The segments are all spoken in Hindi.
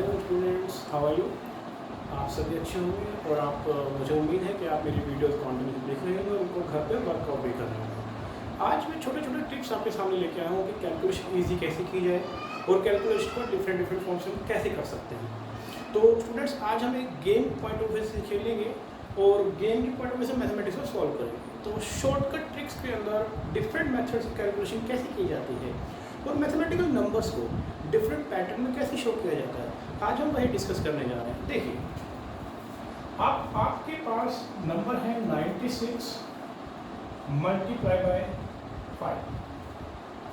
Hello students, how are you. आप सभी अच्छे होंगे और आप मुझे उम्मीद है कि आप मेरी वीडियोस कंटिन्यू देख रहे होंगे और उनको घर पे वर्कआउट भी कर रहे होंगे। आज मैं छोटे छोटे टिप्स आपके सामने लेके आया हूँ कि कैलकुलेशन ईजी कैसे की जाए और कैलकुलेशन को डिफरेंट फॉर्म्स में कैसे कर सकते हैं। तो स्टूडेंट्स, आज हम एक गेम पॉइंट ऑफ व्यू से खेलेंगे और गेम की पॉइंट ऑफ व्यू से मैथमेटिक्स को सॉल्व करेंगे। तो शॉर्टकट ट्रिक्स के अंदर डिफरेंट मेथड्स ऑफ कैलकुलेशन कैसे की जाती है और मैथमेटिकल नंबर्स को डिफरेंट पैटर्न में कैसे शो किया जाता है, आज हम वही डिस्कस करने जा रहे हैं। देखिए, आपके पास नंबर है 96 मल्टीप्लाई बाय 5।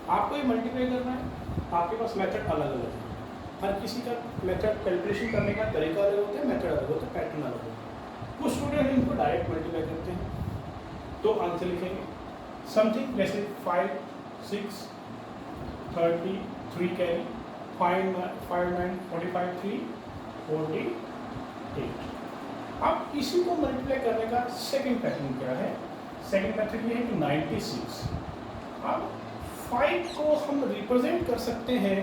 आपको ये मल्टीप्लाई करना है। आपके पास मेथड अलग अलग है, हर किसी का मेथड कैलकुलेशन करने का तरीका अलग होता है, मेथड अलग होता है, पैटर्न अलग होता है। कुछ स्टूडेंट इनको डायरेक्ट मल्टीप्लाई करते हैं तो आंसर लिखेंगे समथिंग जैसे 5 6 30 3 कैरी 5 9 45 3 48। अब इसी को मल्टीप्लाई करने का सेकंड पैटर्न क्या है? सेकंड पैटर्न ये है कि 96। अब 5 को हम रिप्रेजेंट कर सकते हैं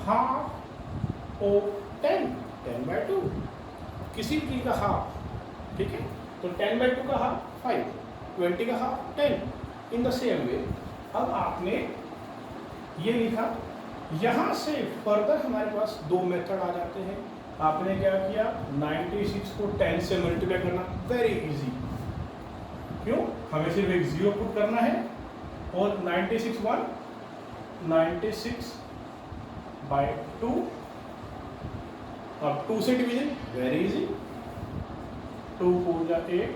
हाफ ऑफ 10/2, किसी भी का हाफ, ठीक है। तो 10/2 का हाफ 5, 20 का half 10। In the same way अब आपने ये लिखा, यहाँ से फर्दर हमारे पास दो मेथड आ जाते हैं। आपने क्या किया, 96 को 10 से मल्टीप्लाई करना, वेरी इजी। क्यों? हमें सिर्फ एक 0 पुट करना है और 96/2। अब 2 से डिवीजन, वेरी इजी। 2 4 जा 8,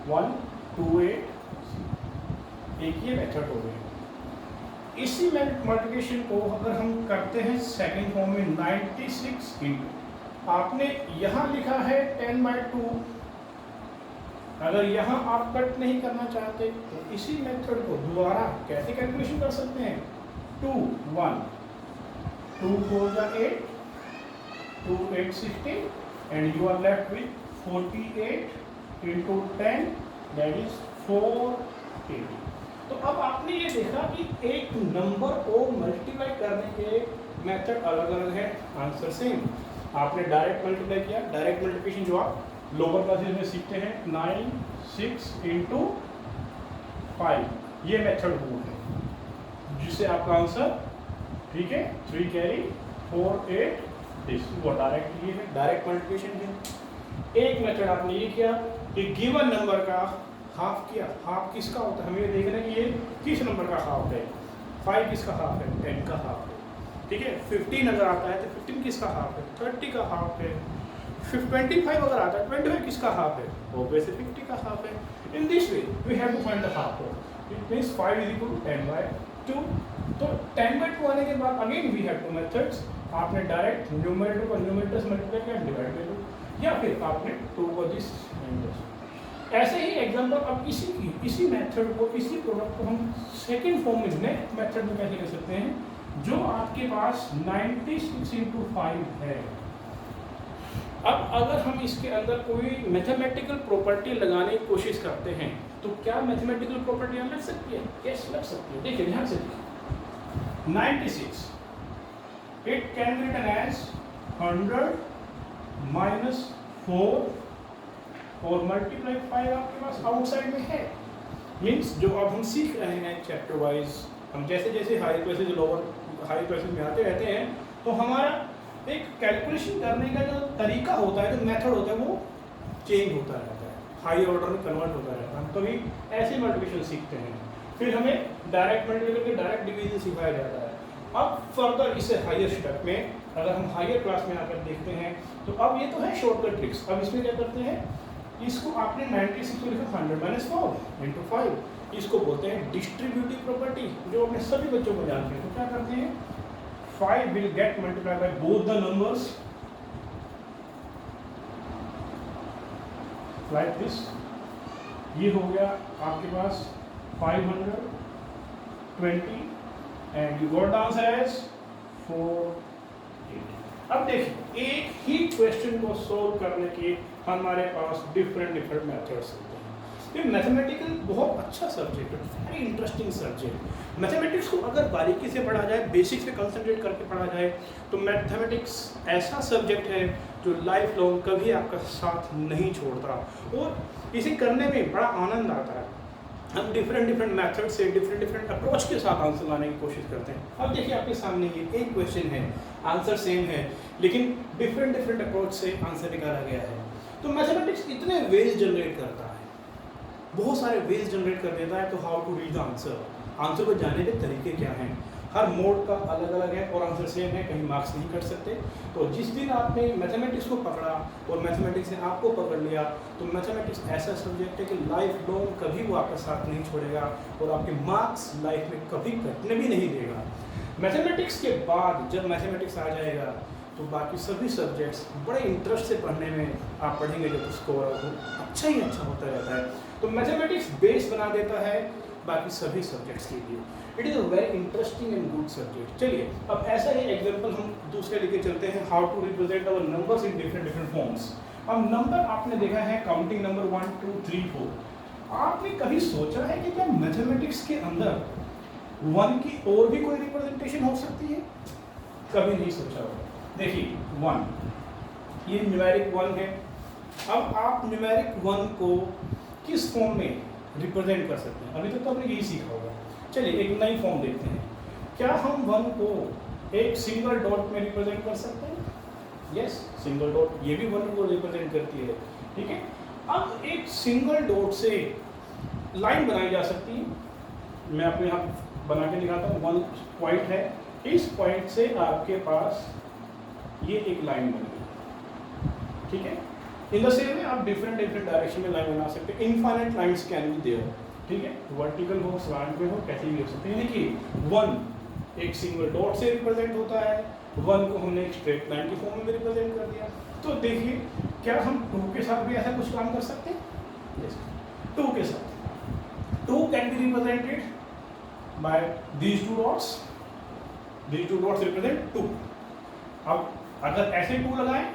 1 2 8। एक ये मेथड हो गई। इसी मल्टीप्लिकेशन को अगर हम करते हैं सेकंड फॉर्म में 96 इंटू, आपने यहाँ लिखा है 10/2। अगर यहाँ आप कट नहीं करना चाहते तो इसी मेथड को दोबारा कैसे कैलकुलेशन कर सकते हैं? 2 1 2 4 जा 8, 2 8 16 and you are left with 48 into 10, that is 480। तो अब आपने ये देखा कि एक नंबर को मल्टीप्लाई करने के मेथड अलग अलग है, आंसर सेम। आपने डायरेक्ट मल्टीप्लाई किया, डायरेक्ट मल्टीप्लिकेशन जो आप लोअर क्लासेस में सीखते हैं, 9 6 इंटू 5, ये मेथड वो है जिससे आपका आंसर, ठीक है, 3 कैरी 4 8 दिस वो डायरेक्ट ये है, डायरेक्ट मल्टीप्लिकेशन है। एक मेथड आपने ये किया कि गिवन नंबर का हाफ किया। हाफ किसका होता है? हमें ये देखना है कि ये किस नंबर का हाफ है। 5 किसका हाफ है? 10 का हाफ है, ठीक है। 15 अगर आता है तो 15 किसका हाफ है? 30 का हाफ है। 25 अगर आता है, 25 किसका हाफ है? ऑब्वियसली 50 का हाफ है। In this way we have to find the half. It means 5 is equal to 10/2। तो 10/2 आने के बाद again we have two methods. आपने डायरेक्ट न्यूमरेटर को न्यूमरेटर से मल्टीप्लाई किया, डिवाइड कर दो, या फिर आपने 2 को दिस एंड दिस। ऐसे ही एग्जाम्पल अब इसी मेथड को, इसी प्रोडक्ट को हम सेकेंड फॉर्म में नेक्स्ट मेथड में कैसे कर सकते हैं, जो आपके पास 96 इंटू 5 है। अब अगर हम इसके अंदर कोई मैथमेटिकल प्रॉपर्टी लगाने की कोशिश करते हैं तो क्या मैथमेटिकल प्रॉपर्टी लग सकती है? यस, लग सकती है। देखिए ध्यान से, 96 it can be written as 100 minus 4 और मल्टीप्लाई 5 आपके पास आउटसाइड में है। मीन्स जो अब हम सीख रहे हैं चैप्टर वाइज, हम जैसे जैसे high classes lower high classes में आते रहते हैं तो हमारा एक कैलकुलेशन करने का जो तरीका होता है, जो मेथड होता है, वो चेंज होता रहता है, हाई ऑर्डर में कन्वर्ट होता रहता है। हम कभी ऐसे मल्टीप्लिकेशन सीखते हैं, फिर हमें डायरेक्ट मल्टीप्लिकेशन के डायरेक्ट डिवीजन सिखाया जाता है। अब फर्दर इसे हायर स्टेप में अगर हम हायर क्लास में आकर देखते हैं तो अब ये तो है शॉर्टकट ट्रिक्स। अब इसमें क्या करते हैं, इसको आपने 96 को लिखा 100 माइनस 4 इंटू 5, इसको बोलते हैं डिस्ट्रीब्यूटिव प्रॉपर्टी, जो अपने सभी बच्चों को जानते हैं। तो क्या करते हैं, 5 will get multiply by both the numbers like this. ये हो गया आपके पास 520 and you got the answer as 480। अब देखिए, एक ही क्वेश्चन को सोल्व करने के हमारे पास डिफरेंट मेथड्स होते हैं। ये मैथमेटिकल बहुत अच्छा सब्जेक्ट है, वेरी इंटरेस्टिंग सब्जेक्ट। मैथमेटिक्स को अगर बारीकी से पढ़ा जाए, बेसिक्स पे कंसंट्रेट करके पढ़ा जाए, तो मैथमेटिक्स ऐसा सब्जेक्ट है जो लाइफ लॉन्ग कभी आपका साथ नहीं छोड़ता और इसे करने में बड़ा आनंद आता है। हम डिफरेंट मेथड से डिफरेंट अप्रोच के साथ आंसर लाने की कोशिश करते हैं। अब देखिए आपके सामने ये एक क्वेश्चन है, आंसर सेम है लेकिन डिफरेंट अप्रोच से आंसर निकाला गया है। तो मैथमेटिक्स इतने वेज जनरेट करता है, बहुत सारे वेज जनरेट कर देता है। तो how to read the answer को जानने के तरीके क्या हैं, हर मोड का अलग अलग है और आंसर सेम है, कहीं मार्क्स नहीं कट सकते। तो जिस दिन आपने मैथमेटिक्स को पकड़ा और मैथमेटिक्स ने आपको पकड़ लिया, तो मैथमेटिक्स ऐसा सब्जेक्ट है कि लाइफ लॉन्ग कभी वो आपका साथ नहीं छोड़ेगा और आपके मार्क्स लाइफ में कभी कटने भी नहीं देगा। मैथमेटिक्स के बाद जब मैथमेटिक्स आ जाएगा तो बाकी सभी सब्जेक्ट्स बड़े इंटरेस्ट से पढ़ने में आप पढ़ेंगे, जब स्कोर अच्छा ही अच्छा होता रहता है। तो मैथमेटिक्स बेस बना देता है बाकी सभी सब्जेक्ट्स के लिए। It is a very interesting and good subject. चलिए अब ऐसा ही एग्जांपल हम दूसरे लेके चलते हैं, how to represent our numbers in different forms. अब नंबर आपने देखा है काउंटिंग नंबर 1 2 3 4। आपने कभी सोचा है कि क्या मैथमेटिक्स के अंदर 1 की और भी कोई रिप्रेजेंटेशन हो सकती है? कभी नहीं सोचा होगा। देखिए 1, ये न्यूमेरिक 1 है। अब आप न्यूमेरिक 1 को किस फॉर्म में रिप्रेजेंट कर सकते हैं? अभी तक तो आपने यही सीखा होगा। चलिए एक नई फॉर्म देखते हैं। क्या हम 1 को एक सिंगल डॉट में रिप्रेजेंट कर सकते हैं? यस, सिंगल डॉट, ये भी 1 को रिप्रेजेंट करती है। ठीक है, अब एक सिंगल डॉट से लाइन बनाई जा सकती है। मैं अपने यहाँ बना के दिखाता हूँ। 1 पॉइंट है, इस पॉइंट से आपके पास ये एक लाइन बन गई। ठीक है, इन द सेम वे आप डिफरेंट डायरेक्शन में लाइन बना सकते हैं। Infinite lines can be there. ठीक है, वर्टिकल हो, स्लैंट में हो, कैसे भी हो सकते हैं। देखिए 1 एक सिंगल डॉट से रिप्रेजेंट होता है, 1 को हमने एक स्ट्रेट लाइन की फॉर्म में रिप्रेजेंट कर दिया। तो देखिए क्या हम 2 के साथ भी ऐसा कुछ काम कर सकते हैं? यस, 2 के साथ 2 can be represented by these 2 dots. These 2 dots represent 2। अब अगर ऐसे 2 लगाएं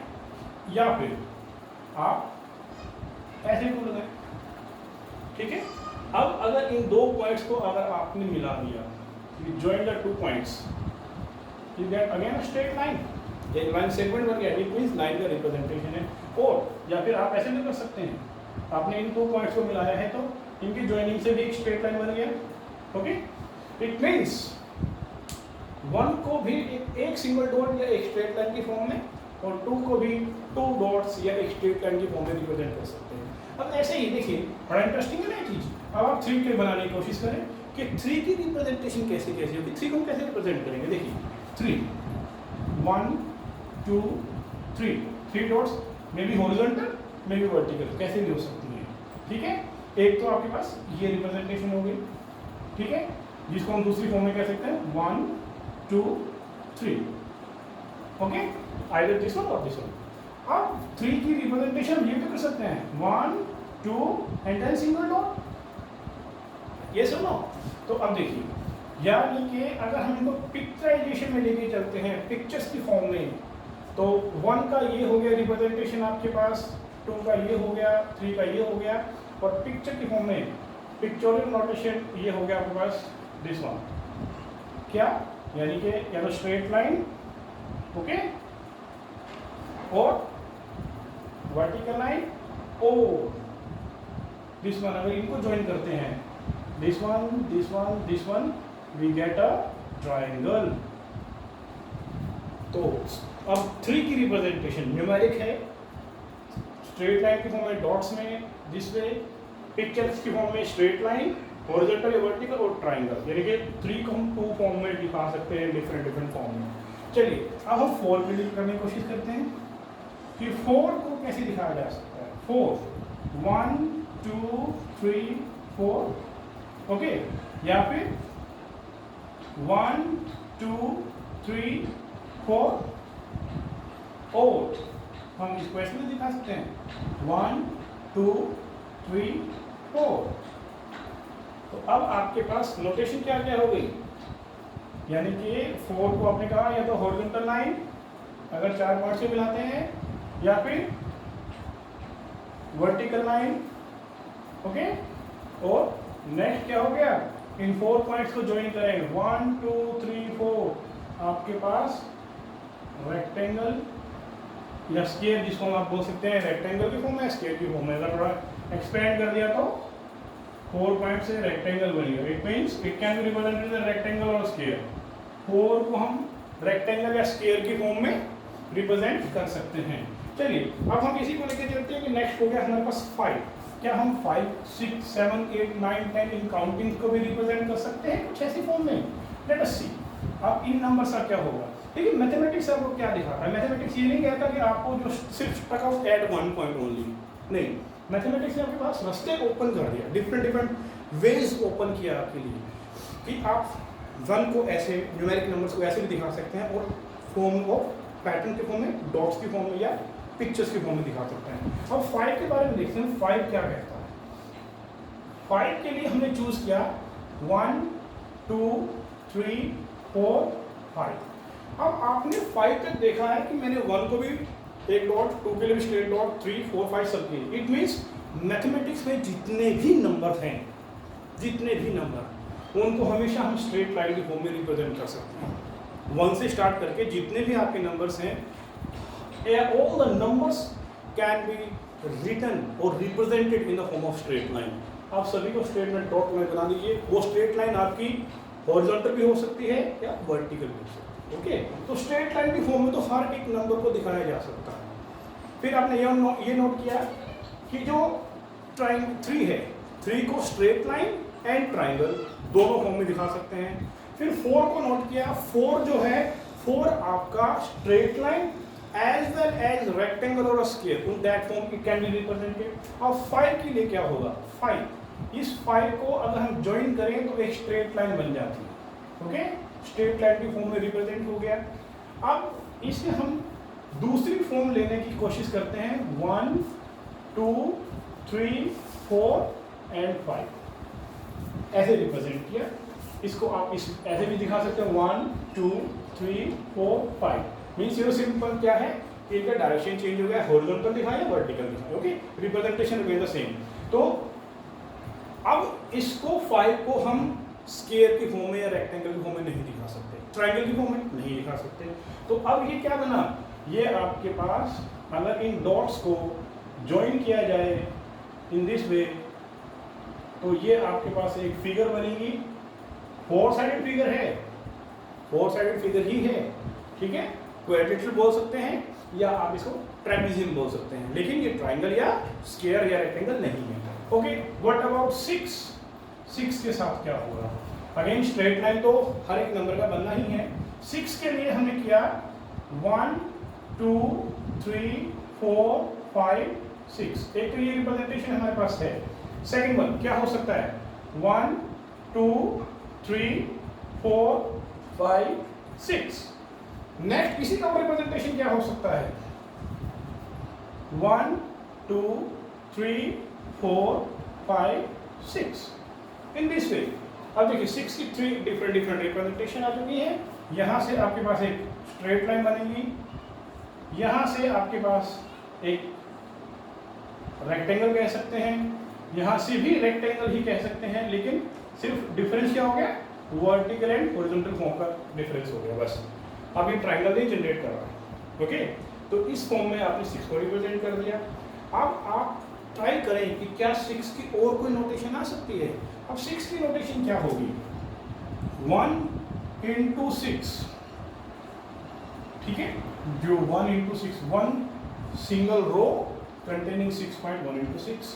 या फिर आप ऐसे 2 लगाएं। ठीक है, अब अगर इन 2 पॉइंट्स को अगर आपने मिला दिया, you join the 2 points, you get again a straight line। एक लाइन सेगमेंट बन गया, इट मींस लाइन का रिप्रेजेंटेशन है। और या फिर आप ऐसे भी कर सकते हैं, आपने इन 2 पॉइंट्स को मिलाया है तो इनकी ज्वाइनिंग से भी एक स्ट्रेट लाइन बन गया। ओके, इट मींस 1 को भी एक सिंगल डॉट या एक स्ट्रेट लाइन की फॉर्म में और 2 को भी 2 डॉट्स या एक स्ट्रेट लाइन की फॉर्म में रिप्रेजेंट कर सकते हैं। अब ऐसे ही देखिए, बड़ा इंटरेस्टिंग है ना ये चीज़। अब आप 3 के बनाने की कोशिश करें कि 3 की रिप्रेजेंटेशन कैसे होगी। 3 को हम कैसे रिप्रेजेंट करेंगे? देखिए 3 1 2 3 dots, may be horizontal may be vertical, कैसे भी हो सकती है। ठीक है, एक तो आपके पास ये रिप्रेजेंटेशन हो गई। ठीक है, जिसको हम दूसरी फॉर्म में कह सकते हैं 1 2 3। ओके, आइदर दिस वन और दिस वन। अब 3 की रिप्रेजेंटेशन ये भी कर सकते हैं 1 2 एंड देन सिंगल डॉट। ये सुनो, तो अब देखिए, यानी कि अगर हम इनको पिक्चराइजेशन में लेके चलते हैं, पिक्चर्स की फॉर्म में, तो 1 का ये हो गया रिप्रेजेंटेशन आपके पास, 2 का ये हो गया, 3 का ये हो गया, और पिक्चर की फॉर्म में पिक्चोरियल नोटेशन ये हो गया आपके पास दिस वन। क्या? यानी कि या तो स्ट्रेट लाइन, ओके, और वर्टिकल लाइन, और दिस वन। अगर इनको ज्वाइन करते हैं, this one this one this one, we get a triangle. तो अब 3 की रिप्रेजेंटेशन न्यूमेरिक है, स्ट्रेट लाइन की फॉर्म में डॉट्स में दिस वे, पिक्चर्स की फॉर्म में स्ट्रेट लाइन, हॉरिजॉन्टल या वर्टिकल, और ट्राइंगल। यानी कि 3 को हम 2 फॉर्म में दिखा सकते हैं, डिफरेंट फॉर्म में। चलिए अब हम 4 के लिए करने की कोशिश करते हैं कि 4 को कैसे दिखाया जा सकता है। 4 1 2 3 4, ओके, या फिर 1 2 3 4, और हम इसको ऐसे भी दिखा सकते हैं 1 2 3 4। तो अब आपके पास नोटेशन क्या क्या हो गई, यानी कि 4 को आपने कहा या तो हॉरिजॉन्टल लाइन अगर 4 पार्ट से मिलाते हैं, या फिर वर्टिकल लाइन, ओके। और नेक्स्ट क्या हो गया, इन 4 पॉइंट्स को ज्वाइन करें, 1 2 3 4 आपके पास रेक्टेंगल या स्क्वायर, जिसको आप बोल सकते हैं रेक्टेंगल की फॉर्म है, स्क्वायर की फॉर्म है। अगर थोड़ा एक्सपेंड कर दिया तो 4 पॉइंट से रेक्टेंगल बनेगा। It means it can be represented as rectangle और स्क्वायर। 4 को हम रेक्टेंगल या स्क्वायर की फॉर्म में रिप्रेजेंट कर सकते हैं। चलिए अब हम इसी को लेकर चलते हैं कि नेक्स्ट हो गया हमारे पास 5। क्या हम 5 6 7 8 9 10 इन काउंटिंग को भी रिप्रेजेंट कर सकते हैं कुछ ऐसी फॉर्म में? लेट अस सी। अब इन नंबर्स का क्या होगा? देखिए मैथमेटिक्स आपको क्या दिखाता है, मैथमेटिक्स ये नहीं कहता कि आपको जो सिर्फ stuck out at 1 point only, नहीं, मैथमेटिक्स ने आपके पास रास्ते ओपन कर दिया, डिफरेंट वेज ओपन किया आपके लिए कि आप 1 को ऐसे न्यूमेरिक नंबर्स को ऐसे भी दिखा सकते हैं और फॉर्म ऑफ पैटर्न के फॉर्म में, डॉट्स की फॉर्म में या पिक्चर्स की फॉर्म में दिखा सकते हैं। अब 5 के बारे में देखते हैं 5 क्या कहता है। 5 के लिए हमने चूज किया 1 2 3 4 5। अब आपने 5 तक देखा है कि मैंने 1 को भी एक डॉट, 2 के लिए भी स्ट्रेट डॉट, 3 4 5 सब के लिए। इट मीन्स मैथमेटिक्स में जितने भी नंबर हैं, जितने भी नंबर, उनको हमेशा हम स्ट्रेट लाइन की फॉर्म में रिप्रेजेंट कर सकते हैं। 1 से स्टार्ट करके जितने भी आपके नंबर्स हैं, all the numbers can be written or represented in the form of straight line। आप सभी को स्ट्रेट लाइन डॉट में बना दीजिए। वो स्ट्रेट लाइन आपकी हॉरिजॉन्टल भी हो सकती है या वर्टिकल भी हो सकती है। ओके, तो स्ट्रेट लाइन की फॉर्म में तो हर एक नंबर को दिखाया जा सकता है। फिर आपने ये नोट किया कि जो 3 है, 3 को स्ट्रेट लाइन एंड ट्राइंगल दोनों फॉर्म में दिखा सकते हैं। फिर 4 को नोट किया, 4 जो है 4 आपका straight line as well as rectangle or a square, in that form it can be represented। अब 5 के लिए क्या होगा? 5, इस 5 को अगर हम ज्वाइन करें तो एक स्ट्रेट लाइन बन जाती है। ओके, स्ट्रेट लाइन की फॉर्म में रिप्रेजेंट हो गया। अब इसे हम दूसरी फॉर्म लेने की कोशिश करते हैं, 1 2 3 4 एंड 5 ऐसे रिप्रेजेंट किया। इसको आप इस ऐसे भी दिखा सकते हैं, 1 2 3 4 5। मीन्स ये सिंपल क्या है कि इनका डायरेक्शन चेंज हो गया, हॉरिजॉन्टल दिखाया या वर्टिकल दिखाया। Okay, representation remain the same. तो अब इसको 5 को हम स्क्वायर की फॉर्म में या रेक्टेंगल की फॉर्म में नहीं दिखा सकते, ट्रायंगल की फॉर्म में नहीं दिखा सकते। तो अब ये क्या बना, ये आपके पास अगर इन डॉट्स को ज्वाइन किया जाए इन दिस वे, तो ये आपके पास एक फिगर बनेगी। 4 साइडेड फिगर है, 4 साइडेड फिगर ही है, ठीक है। क्वाड्रेटिक बोल सकते हैं या आप इसको ट्रेपेजियम बोल सकते हैं, लेकिन ये ट्राइंगल या स्क्वायर या रेक्टेंगल नहीं है। Okay, what about 6? 6 के साथ क्या होगा? अगेन स्ट्रेट लाइन तो हर एक नंबर का बनना ही है। 6 के लिए हमने किया 1 2 3 4 5 6। एक तो ये रिप्रेजेंटेशन हमारे पास है। सेकंड वन क्या हो सकता है? 1 2 3 4 5 6। नेक्स्ट इसी का रिप्रेजेंटेशन क्या हो सकता है? 1 2 3 4 5 6 इन दिस वे। अब देखिए 6 की 3 डिफरेंट रिप्रेजेंटेशन आ चुकी है। यहाँ से आपके पास एक स्ट्रेट लाइन बनेगी, यहाँ से आपके पास एक रेक्टेंगल कह सकते हैं, यहाँ से भी रेक्टेंगल ही कह सकते हैं, लेकिन सिर्फ डिफरेंस क्या हो गया? वर्टिकल एंड हॉरिजॉन्टल फॉर्म का डिफरेंस हो गया बस। अब ये ट्राइंगल नहीं जनरेट कर रहा है। ओके, तो इस फॉर्म में आपने 6 को रिप्रेजेंट कर दिया। अब आप ट्राई करें कि क्या 6 की और कोई नोटेशन आ सकती है। अब 6 की नोटेशन क्या होगी? 1 into 6, ठीक है, जो 1 into 6, 1 single row containing 6.1 into 6।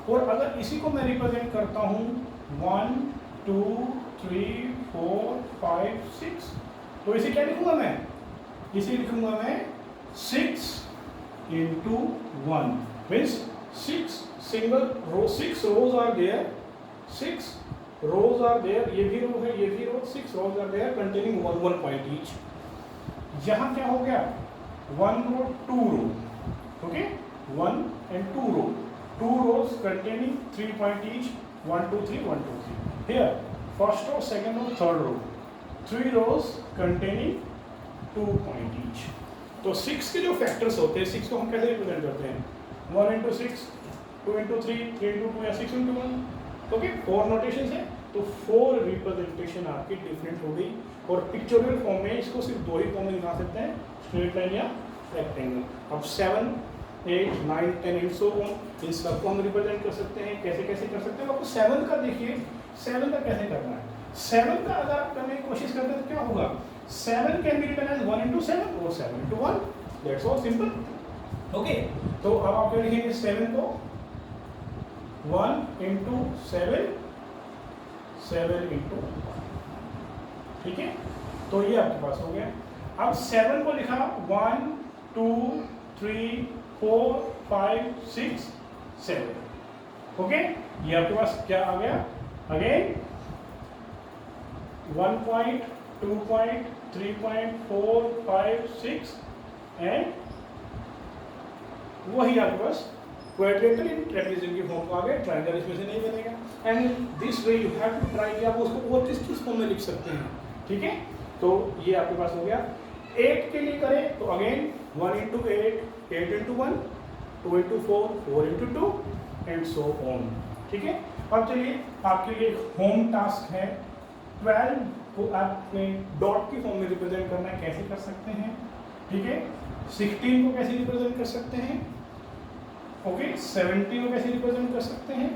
और अगर इसी को मैं रिप्रेजेंट करता हूँ 1 2 3 4 5 6, तो इसे क्या लिखूंगा मैं? इसे लिखूंगा मैं 6 into 1 means 6 single row, 6 rows are there, 6 rows are there, ये भी रो है, ये भी row, 6 rows are there containing 1 point each. यहाँ क्या हो गया? 1 row 2 row, okay, 1 and 2 row, 2 rows containing 3 point each, 1 2 3 1 2 3। Here first row, second row, third row, 3 rows containing 2 point each। तो 6 के जो फैक्टर्स होते हैं, 6 को हम कैसे रिप्रेजेंट करते हैं? 1 into 6 2 इंटू 3, 3 इंटू 2 या 6 इंटू 1। ओके, 4 नोटेशन है, तो 4 रिप्रेजेंटेशन आपकी डिफरेंट हो गई। और पिक्चोरियल फॉर्म में इसको सिर्फ 2 ही फॉर्म में दिखा सकते हैं, स्ट्रेट लाइन या रेक्टेंगल। अब 7, 8, 9, 10 एंड सो ऑन, इन सबको हम रिप्रेजेंट कर सकते हैं। कैसे कैसे कर सकते हैं, आपको 7 का देखिए, 7 का कैसे करना है। 7 का अगर आप करने की कोशिश करते हैं तो क्या होगा, 7 can be written as 1 into 7 और 7 into 1, that's all simple. Okay, तो अब आप क्या लिखेंगे, 7 को 1 इंटू 7, 7 इंटू, ठीक है, तो ये आपके पास हो गया। अब 7 को लिखा 1 2 3 4 5 6 7। ओके, ये आपके पास क्या आ गया, again 1 point 2 point 3 point 4 5 6 and वही आपके पास क्वाड्रेंटल इन ट्रेपेजियम की फॉर्म आ गया। ट्रायंगल इसमें से नहीं बनेगा। And this way you have to try कि आप उसको और किस फॉर्म में लिख सकते हैं, ठीक है। तो ये आपके पास हो गया। 8 के लिए करें तो again 1 into 8, 8 into 1, 2 into 4, 4 into 2 and so on, ठीक है। अब चलिए आपके लिए होम टास्क है, 12 को आपने डॉट की फॉर्म में रिप्रेजेंट करना है, कैसे कर सकते हैं, ठीक है। 16 को कैसे रिप्रेजेंट कर सकते हैं, ओके, 17 को कैसे रिप्रेजेंट कर सकते हैं,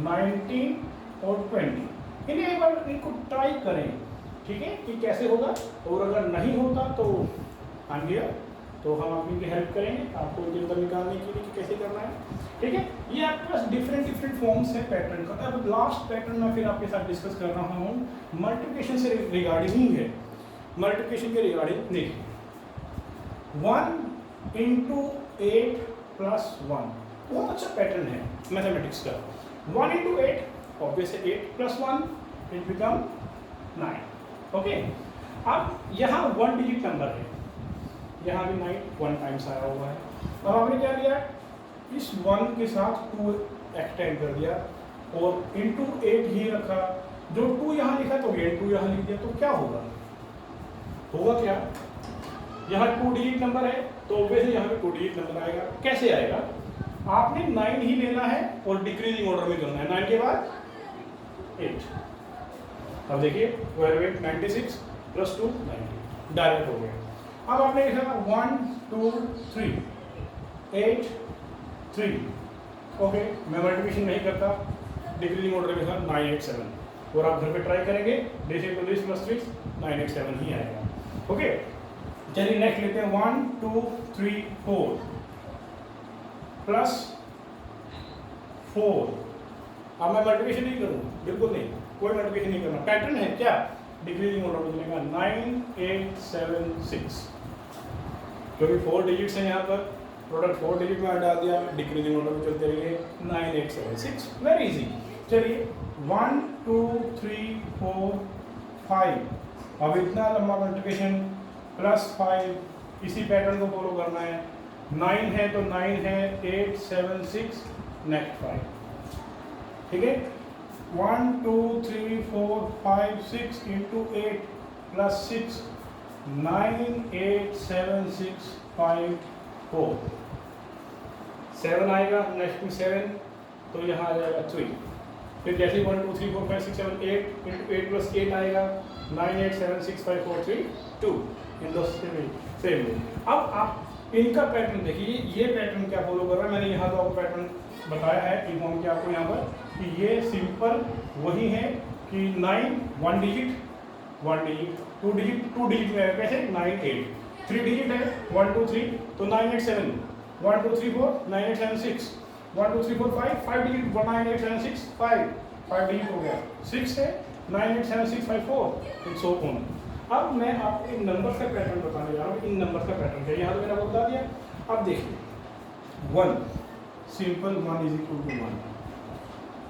19 और 20। इन्हें एक बार इनको ट्राई करें, ठीक है, कि कैसे होगा। और अगर नहीं होता तो हम हियर, तो हम आपकी हेल्प करेंगे आपको इनके अंदर निकालने के लिए कि कैसे करना है, ठीक है। ये आपके पास डिफरेंट फॉर्म्स है पैटर्न का। अब लास्ट पैटर्न मैं फिर आपके साथ डिस्कस कर रहा हूँ, मल्टीप्लिकेशन से रिगार्डिंग ही है। मल्टीप्लिकेशन के रिगार्डिंग देखिए, 1 इंटू 8 प्लस 1 बहुत अच्छा पैटर्न है मैथमेटिक्स का। 1 into 8 obviously 8 plus 1 it become 9। Okay, अब यहाँ 1 डिजिट नंबर है, यहाँ भी 9 1 टाइम्स आया हुआ है। अब आपने क्या किया, इस 1 के साथ 2 एक्सटेंड कर दिया और इंटू 8 ही रखा। जो 2 यहाँ लिखा तो ये 2 यहाँ लिख दिया, तो क्या होगा, होगा क्या, यहाँ 2 डिजिट नंबर है तो ऑब्वियसली यहाँ पे 2 डिजिट नंबर आएगा। कैसे आएगा, आपने 9 ही लेना है और डिक्रीजिंग ऑर्डर में करना है, 9 के बाद 8। अब देखिए 12 96 प्लस 2 90, डायरेक्ट हो गया। अब आपने लिखा 1 2 3 8 3, ओके, मैं मल्टीप्लिकेशन नहीं करता, डिक्रीजिंग ऑर्डर में था 9 8 7। और आप घर पे ट्राई करेंगे, दिस इज दिस प्लस 3 9 8 7 ही आएगा। ओके, चलिए नेक्स्ट लेते हैं 1 2 3 4 प्लस 4। अब मैं मल्टीप्लिकेशन नहीं करूँगा, बिल्कुल नहीं, कोई मल्टीप्लिकेशन नहीं करना। पैटर्न है क्या, डिक्रीजिंग ऑर्डर में चलेगा 9 8 7 6, क्योंकि 4 डिजिट्स हैं यहाँ पर, प्रोडक्ट 4 डिजिट में डाल दिया, डिक्रीजिंग ऑर्डर में चलते रहिए 9 8 7 6, वेरी इजी। चलिए 1 2 3 4 5, अब इतना लंबा मल्टीप्लिकेशन प्लस 5, इसी पैटर्न को फॉलो करना है। 9 है तो 9 है, 8 7 6 नेक्स्ट 5, ठीक है। 1 2 3 4 5 6 इंटू 8 प्लस 6 9 8 7 6 5 4, 7 आएगा, नेक्स्ट में 7 तो यहाँ आ जाएगा 3। फिर जैसे 1 2 3 4 5 6 7 8 इंटू 8 प्लस 8 आएगा, 9 8 7 6 5 4 3 2 इन दो सेम वे। अब आप इनका पैटर्न देखिए, ये पैटर्न क्या फॉलो कर रहा है, मैंने यहाँ तो आपको पैटर्न बताया है, इन्फॉर्म किया आपको यहाँ पर कि ये सिंपल वही है कि 9 1 डिजिट 2 डिजिट में है, कैसे 9 8, 3 डिजिट है 1 2 3 तो 9 8 7, 1 2 3 4 9 8 7 6, 1 2 3 4 5 डिजिट 9 8 7 6 5 डिजिट हो गया, 6 है 9 8 7 6 5 4 इट्स सो ऑन। अब मैं आपको इन नंबर का पैटर्न बताने जा रहा हूँ, इन नंबर का पैटर्न है, यहाँ तो मैंने आपको बता दिया। अब देखिए 1 सिंपल 1 इज इक्वल टू 1।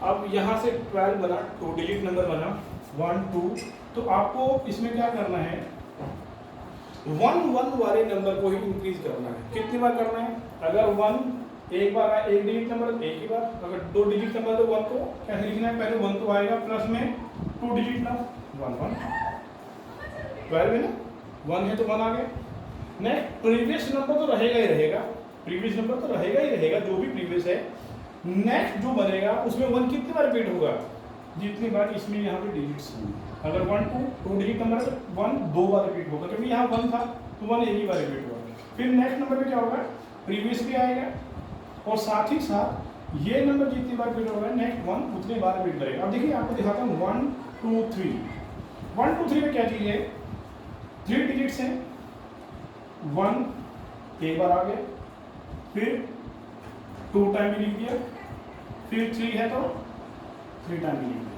अब यहाँ से 12 बना, 2 डिजिट नंबर बना 1 2, तो आपको इसमें क्या करना है, 1 1 वाले नंबर को ही इंक्रीज करना है। कितनी बार करना है, अगर 1 एक बार आया, एक डिजिट नंबर एक ही बार, अगर 2 डिजिट नंबर तो 1 को कैसे लिखना है, पहले 1 तो आएगा प्लस में 2 डिजिट नंबर 1 1, 12 है ना, 1 है तो 1 आ गया। नेक्स्ट प्रीवियस नंबर तो रहेगा ही रहेगा, प्रीवियस नंबर तो रहेगा ही रहेगा, जो भी प्रीवियस है नेक्स्ट जो बनेगा उसमें 1 कितनी बार रिपीट होगा, जितनी बार इसमें यहाँ पे डिजिट्स होंगे। अगर 1 2 डिजिट नंबर है तो 1 2 बार रिपीट होगा, क्योंकि यहाँ 1 था तो 1 एक ही बार रिपीट होगा। फिर नेक्स्ट नंबर पे क्या होगा, प्रीवियस भी आएगा और साथ ही साथ ये नंबर जितनी बार रिपीट होगा नेक्स्ट 1 उतनी बार रिपीट करेगा। अब देखिए आपको दिखाता हूँ 1 2 3 1 2 3 में क्या चीज़ है, 3 डिजिट्स हैं, 1 एक बार आ गया, फिर 2 टाइम भी लिख दिया, फिर 3 है तो 3 टाइम भी लिख दिया,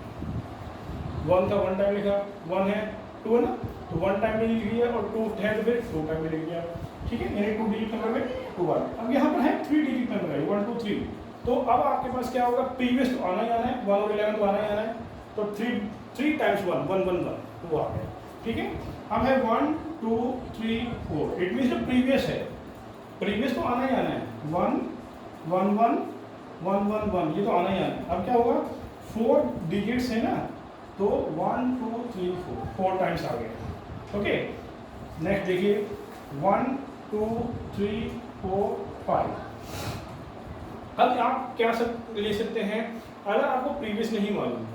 1 था 1 टाइम लिखा, 1 है 2 है ना तो 1 टाइम भी लिख दिया और 2 है तो फिर 2 टाइम भी लिख दिया, ठीक है। यानी 2 डिजिट नंबर में 2 बार। अब यहाँ पर है 3 डिजिट नंबर है 1 2 3, तो अब आपके पास क्या होगा, प्रीवियस तो आना ही आना है, 1 और 11 तो आना ही आना है, तो 3 टाइम्स 1 1 1 1 2 आ गया, ठीक है। अब है 1 2 3 4, इट मीन्स जो प्रीवियस है, प्रीवियस तो आना ही आना है, 1 1 1 1 1 1 ये तो आना ही आना है। अब क्या होगा, 4 डिजिट्स है ना, तो 1 2 3 4 टाइम्स आ गया, ओके। नेक्स्ट देखिए 1 2 3 4 5। अब आप क्या ले सकते हैं, अगर आपको प्रीवियस नहीं मालूम,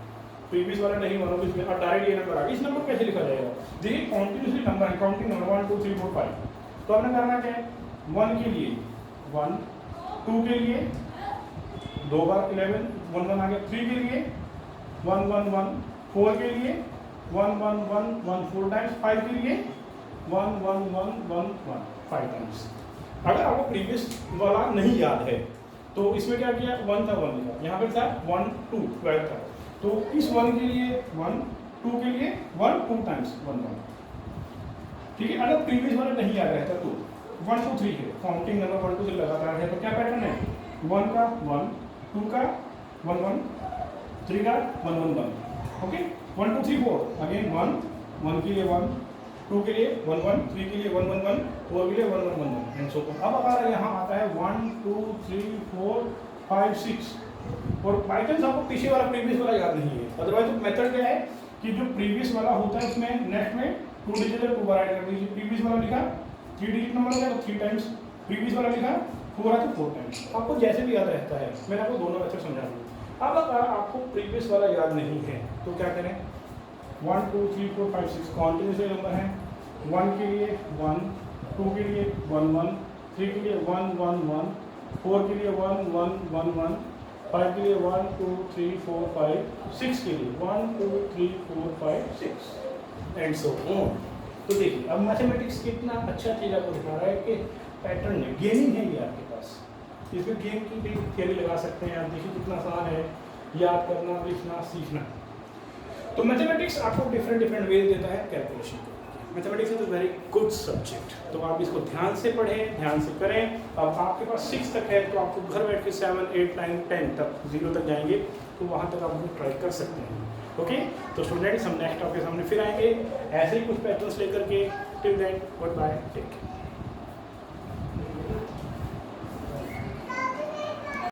प्रीवियस वाला नहीं मालूम, इसमें अब डायरेक्ट ये नंबर आ गया, इस नंबर कैसे लिखा जाएगा, देखिए कॉन्टिन्यूसली नंबर है, काउंटिंग नंबर 1 2 3 4 5, तो आपने करना क्या है, 1 के लिए 1, 2 के लिए 2 बार 11 1 1 आ गया, 3 के लिए 1 1 1, 4 के लिए 1 1 1 1 4 टाइम्स, 5 के लिए 1 1 1 1 1 5 टाइम्स। अगर आपको प्रीवियस वाला नहीं याद है तो इसमें क्या किया, 1 था 1 लिखा, यहाँ पर था 1 2 12 था, तो इस 1 के लिए 1 2 के लिए 1 2 टाइम्स 1 1, ठीक है। अगर प्रीवियस वाला नहीं याद रहता तो 1 2 3 है, काउंटिंग नंबर 1 2 से लगातार है, तो क्या पैटर्न है, 1 का 1 2 का 1 1 3 का 1 1 1, ओके। 1 2 3 4 अगेन 1 1 के लिए 1 2 के लिए 1 1 3 के लिए 1 1 1 4 के लिए 1 1 1 1 एंड सो ऑन। अब अगर यहाँ आता है 1 2 3 4 5 6 और बाई चांस आपको पीछे वाला प्रीवियस वाला याद नहीं है, अदरवाइज तो मेथड क्या है कि जो प्रीवियस वाला होता है उसमें नेक्स्ट में 2 डिजिट 2 बार ऐड कर दीजिए, प्रीवियस वाला लिखा 3 डिजिट नंबर है तो 3 टाइम्स, प्रीवियस वाला लिखा 4 है तो 4 टाइम्स, आपको जैसे भी याद रहता है। मैंने आपको दोनों मेथड समझा दिया। अब अगर आपको प्रीवियस वाला याद नहीं है तो क्या करें, 1 2 3 4 5 6 कॉन्टिन्यूस नंबर है, 1 के लिए 1 2 के लिए 1 1 3 के लिए 1 1 1 4 के लिए 1 1 1 1 5 के लिए 1 2 3 4 5 6 के लिए 1 2 3 4 5 6 एंड सो ऑन। तो देखिए अब मैथमेटिक्स कितना अच्छा चीज़ आपको दिखा रहा है कि पैटर्न है, गेमिंग है ये आपके पास, इसमें गेम की भी थियरी लगा सकते हैं आप, देखिए कितना आसान है याद करना, लिखना, सीखना। तो मैथमेटिक्स आपको डिफरेंट वेज देता है calculation. Mathematics is a very good subject, तो आप इसको ध्यान से पढ़ें, ध्यान से करें। अब आपके पास 6 तक है तो आपको घर बैठ के 7 8 9 10 तक 0 तक जाएंगे तो वहाँ तक आप ट्राई कर सकते हैं, ओके। तो स्टूडेंट्स हम नेक्स्ट आपके सामने फिर आएंगे ऐसे ही कुछ पैटर्न्स लेकर के। Till then goodbye, take care.